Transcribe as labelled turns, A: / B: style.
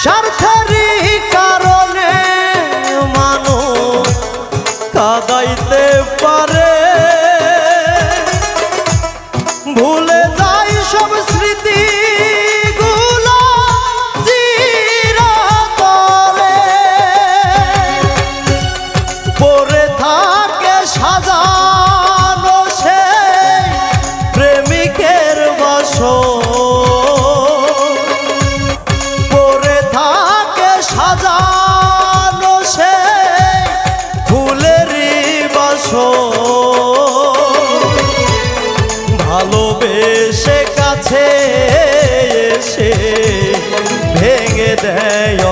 A: স্বার্থেরই কারণে মানুষ কাঁদাইতে পারে, ভুলে যায় সব স্মৃতি গুলো চিরতরে, পড়ে থাকে সাজানো সে প্রেমিকের বাসর, পড়ে থাকে সাজানো সে ফুলেরই বাসর, ভালোবেসে কাছে এসে ভেঙে দেয়